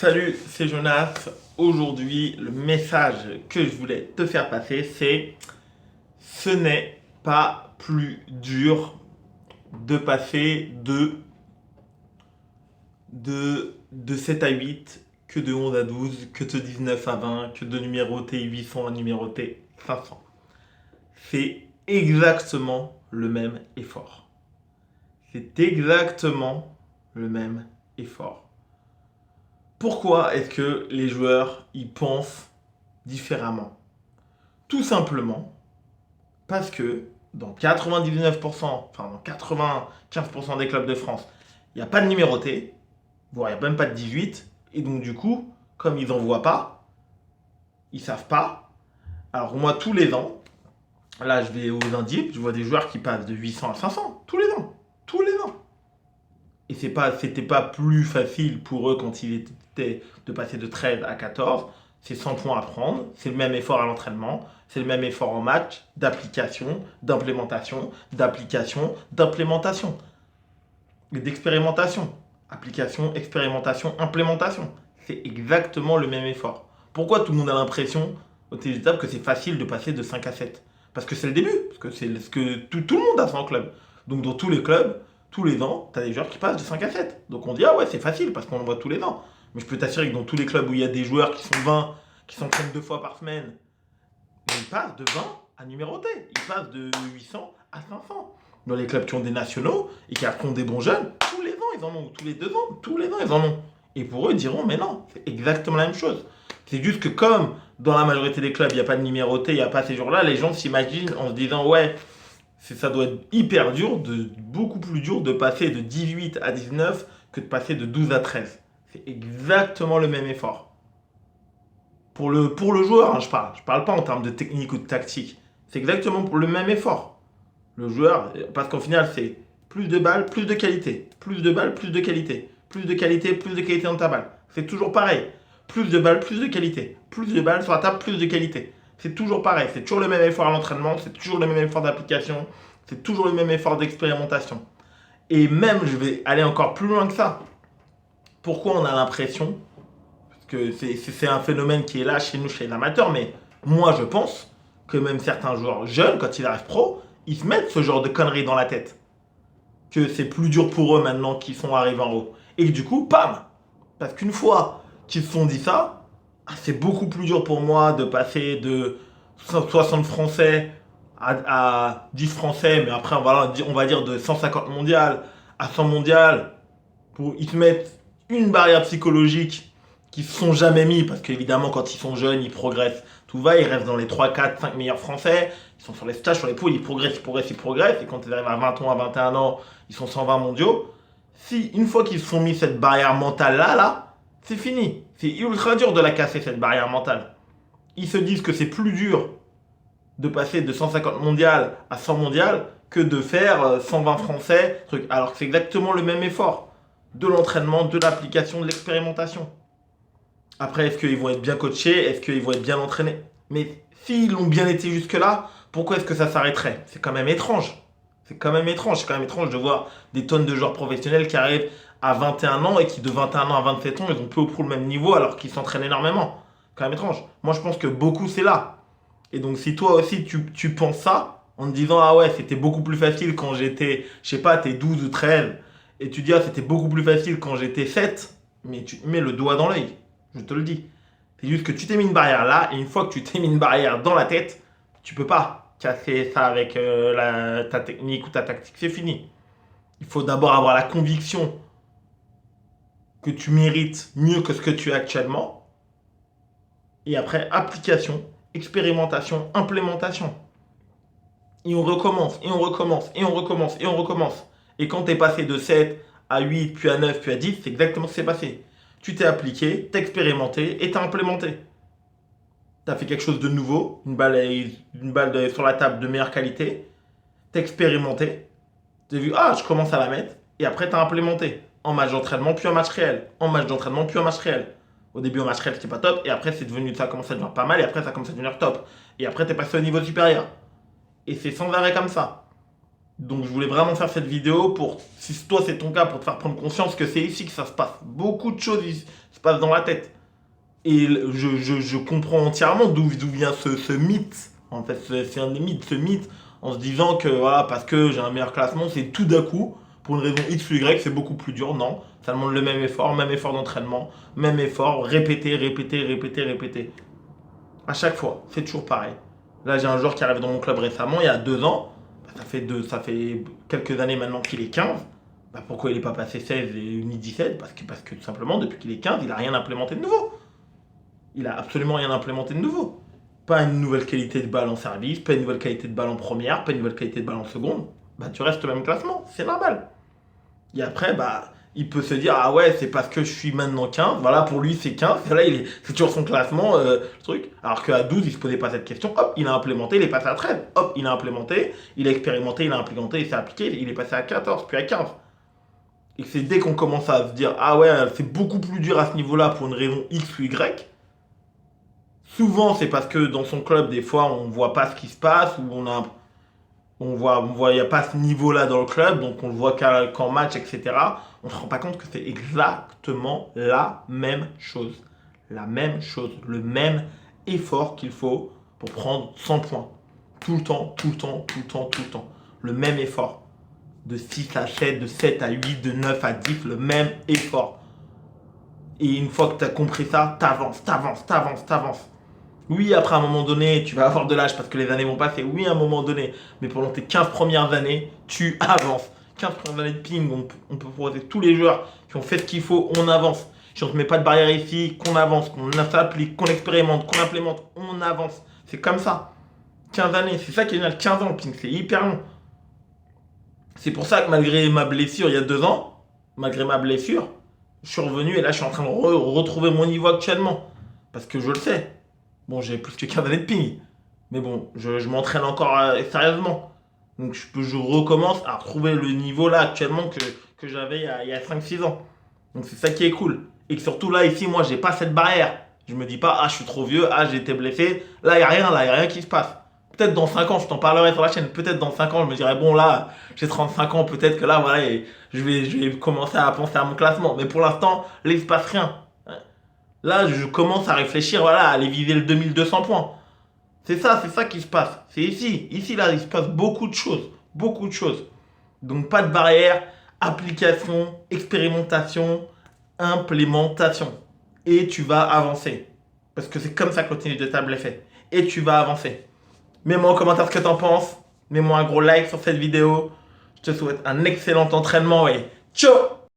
Salut, c'est Jonas. Aujourd'hui, le message que je voulais te faire passer, c'est ce n'est pas plus dur de passer de 7 à 8 que de 11 à 12, que de 19 à 20, que de numéroter 800 à numéroter 500. C'est exactement le même effort. C'est exactement le même effort. Pourquoi est-ce que les joueurs y pensent différemment? Tout simplement parce que dans 99%, enfin dans 95% des clubs de France, il n'y a pas de numéroté, voire il n'y a même pas de 18, et donc du coup, comme ils n'en voient pas, ils ne savent pas. Alors moi, tous les ans, là je vais aux Indies, je vois des joueurs qui passent de 800 à 500, tous les ans, tous les ans. Et c'était pas plus facile pour eux quand il était de passer de 13 à 14. C'est 100 points à prendre, c'est le même effort à l'entraînement, c'est le même effort en match, d'application, d'implémentation, d'application, d'implémentation et d'expérimentation. Application, expérimentation, implémentation. C'est exactement le même effort. Pourquoi tout le monde a l'impression au télétable que c'est facile de passer de 5 à 7? Parce que c'est le début, parce que c'est ce que tout le monde a ça en club. Donc dans tous les clubs, tous les ans, tu as des joueurs qui passent de 5 à 7. Donc on dit, ah ouais, c'est facile parce qu'on le voit tous les ans. Mais je peux t'assurer que dans tous les clubs où il y a des joueurs qui sont 20, qui s'entraînent 2 fois par semaine, ils passent de 20 à numéroter. Ils passent de 800 à 500. Dans les clubs qui ont des nationaux et qui affrontent des bons jeunes, tous les ans ils en ont. Tous les 2 ans, tous les ans ils en ont. Et pour eux, ils diront, mais non, c'est exactement la même chose. C'est juste que comme dans la majorité des clubs, il n'y a pas de numéroté, il n'y a pas ces jours-là, les gens s'imaginent en se disant, ouais, ça doit être hyper dur, beaucoup plus dur de passer de 18 à 19 que de passer de 12 à 13. C'est exactement le même effort. Pour le joueur, hein, je parle. Je parle pas en termes de technique ou de tactique. C'est exactement pour le même effort. Le joueur, parce qu'au final, c'est plus de balles, plus de qualité. Plus de balles, plus de qualité. Plus de qualité, plus de qualité dans ta balle. C'est toujours pareil. Plus de balles, plus de qualité. Plus de balles sur la table, plus de qualité. C'est toujours pareil. C'est toujours le même effort à l'entraînement. C'est toujours le même effort d'application. C'est toujours le même effort d'expérimentation. Et même, je vais aller encore plus loin que ça. Pourquoi on a l'impression, parce que c'est un phénomène qui est là chez nous, chez l'amateur, mais moi je pense que même certains joueurs jeunes, quand ils arrivent pro, ils se mettent ce genre de conneries dans la tête. Que c'est plus dur pour eux maintenant qu'ils sont arrivés en haut. Et que du coup, pam! Parce qu'une fois qu'ils se sont dit ça, c'est beaucoup plus dur pour moi de passer de 60 Français à 10 Français, mais après on va dire de 150 mondiales à 100 mondiales, pour ils se mettent une barrière psychologique qu'ils se sont jamais mis, parce qu'évidemment quand ils sont jeunes, ils progressent. Tout va, ils restent dans les 3, 4, 5 meilleurs Français, ils sont sur les stages, sur les poules, ils progressent, ils progressent, ils progressent, et quand ils arrivent à 20 ans, à 21 ans, ils sont 120 mondiaux. Si une fois qu'ils se sont mis cette barrière mentale là, c'est fini. C'est ultra dur de la casser, cette barrière mentale. Ils se disent que c'est plus dur de passer de 150 mondiales à 100 mondiales que de faire 120 français, truc. Alors que c'est exactement le même effort. De l'entraînement, de l'application, de l'expérimentation. Après, est-ce qu'ils vont être bien coachés? Est-ce qu'ils vont être bien entraînés? Mais s'ils l'ont bien été jusque-là, pourquoi est-ce que ça s'arrêterait? C'est quand même étrange. C'est quand même étrange. C'est quand même étrange de voir des tonnes de joueurs professionnels qui arrivent à 21 ans et qui de 21 ans à 27 ans, ils ont peu ou prou le même niveau alors qu'ils s'entraînent énormément. C'est quand même étrange. Moi, je pense que beaucoup, c'est là. Et donc, si toi aussi, tu penses ça, en te disant, ah ouais, c'était beaucoup plus facile quand j'étais, je sais pas, t'es 12 ou 13, et tu dis, ah, c'était beaucoup plus facile quand j'étais 7, mais tu te mets le doigt dans l'œil. Je te le dis. C'est juste que tu t'es mis une barrière là, et une fois que tu t'es mis une barrière dans la tête, tu peux pas casser ça avec ta technique ou ta tactique. C'est fini. Il faut d'abord avoir la conviction que tu mérites mieux que ce que tu as actuellement. Et après, application, expérimentation, implémentation. Et on recommence, et on recommence, et on recommence, et on recommence. Et quand tu es passé de 7 à 8, puis à 9, puis à 10, c'est exactement ce qui s'est passé. Tu t'es appliqué, t'as expérimenté et t'as implémenté. T'as fait quelque chose de nouveau, une balle sur la table de meilleure qualité. T'as expérimenté. T'as vu, ah, je commence à la mettre. Et après, t'as implémenté. En match d'entraînement, puis en match réel. En match d'entraînement, puis en match réel. Au début, en match réel, c'était pas top. Et après, ça a commencé à devenir pas mal. Et après, ça a commencé à devenir top. Et après, t'es passé au niveau supérieur. Et c'est sans arrêt comme ça. Donc je voulais vraiment faire cette vidéo pour, si toi c'est ton cas, pour te faire prendre conscience que c'est ici que ça se passe. Beaucoup de choses se passe dans la tête. Et je comprends entièrement d'où vient ce mythe. En fait, c'est un des mythes, ce mythe, en se disant que voilà, parce que j'ai un meilleur classement, c'est tout d'un coup, pour une raison X ou Y, c'est beaucoup plus dur. Non, ça demande le même effort d'entraînement, même effort, répéter, répéter, répéter, répéter. À chaque fois, c'est toujours pareil. Là, j'ai un joueur qui arrive dans mon club récemment, il y a 2 ans. Ça fait quelques années maintenant qu'il est 15. Bah, pourquoi il n'est pas passé 16 et ni 17? Parce que tout simplement, depuis qu'il est 15, il n'a rien implémenté de nouveau. Il a absolument rien implémenté de nouveau. Pas une nouvelle qualité de balle en service, pas une nouvelle qualité de balle en première, pas une nouvelle qualité de balle en seconde. Bah, tu restes au même classement, c'est normal. Et après, bah, il peut se dire, ah ouais, c'est parce que je suis maintenant 15. Voilà, pour lui, c'est 15. Et là, c'est toujours son classement, le truc. Alors qu'à 12, il se posait pas cette question. Hop, il a implémenté, il est passé à 13. Hop, il a implémenté, il a expérimenté, il a implémenté, il s'est appliqué, il est passé à 14, puis à 15. Et c'est dès qu'on commence à se dire, ah ouais, c'est beaucoup plus dur à ce niveau-là pour une raison X ou Y. Souvent, c'est parce que dans son club, des fois, on voit pas ce qui se passe, ou il n'y a pas ce niveau-là dans le club, donc on le voit qu'en match, etc. On ne se rend pas compte que c'est exactement la même chose. La même chose, le même effort qu'il faut pour prendre 100 points. Tout le temps, tout le temps, tout le temps, tout le temps. Le même effort. De 6 à 7, de 7 à 8, de 9 à 10, le même effort. Et une fois que tu as compris ça, t'avances, t'avances, t'avances, t'avances. Oui, après, à un moment donné, tu vas avoir de l'âge parce que les années vont passer. Oui, à un moment donné. Mais pendant tes 15 premières années, tu avances. 15 premières années de ping, on peut proposer tous les joueurs qui ont fait ce qu'il faut, on avance. Si on ne se met pas de barrière ici, qu'on avance, qu'on s'applique, qu'on expérimente, qu'on implémente, on avance. C'est comme ça. 15 années, c'est ça qui est génial. 15 ans le ping, c'est hyper long. C'est pour ça que malgré ma blessure il y a 2 ans, malgré ma blessure, je suis revenu et là je suis en train de retrouver mon niveau actuellement. Parce que je le sais. Bon, j'ai plus que 15 années de ping. Mais bon, je m'entraîne encore sérieusement. Donc je recommence à retrouver le niveau là actuellement que j'avais il y a 5-6 ans. Donc c'est ça qui est cool. Et que surtout là, ici, moi, j'ai pas cette barrière. Je me dis pas, ah, je suis trop vieux, ah, j'ai été blessé. Là, il n'y a rien, là, il n'y a rien qui se passe. Peut-être dans 5 ans, je t'en parlerai sur la chaîne. Peut-être dans 5 ans, je me dirai, bon, là, j'ai 35 ans, peut-être que là, voilà, et je vais commencer à penser à mon classement. Mais pour l'instant, là, il se passe rien. Là, je commence à réfléchir, voilà, à aller viser le 2200 points. C'est ça qui se passe. C'est ici. Ici, là, il se passe beaucoup de choses. Beaucoup de choses. Donc, pas de barrière, application, expérimentation, implémentation. Et tu vas avancer. Parce que c'est comme ça que le tennis de table est fait. Et tu vas avancer. Mets-moi en commentaire ce que t'en penses. Mets-moi un gros like sur cette vidéo. Je te souhaite un excellent entraînement et ciao!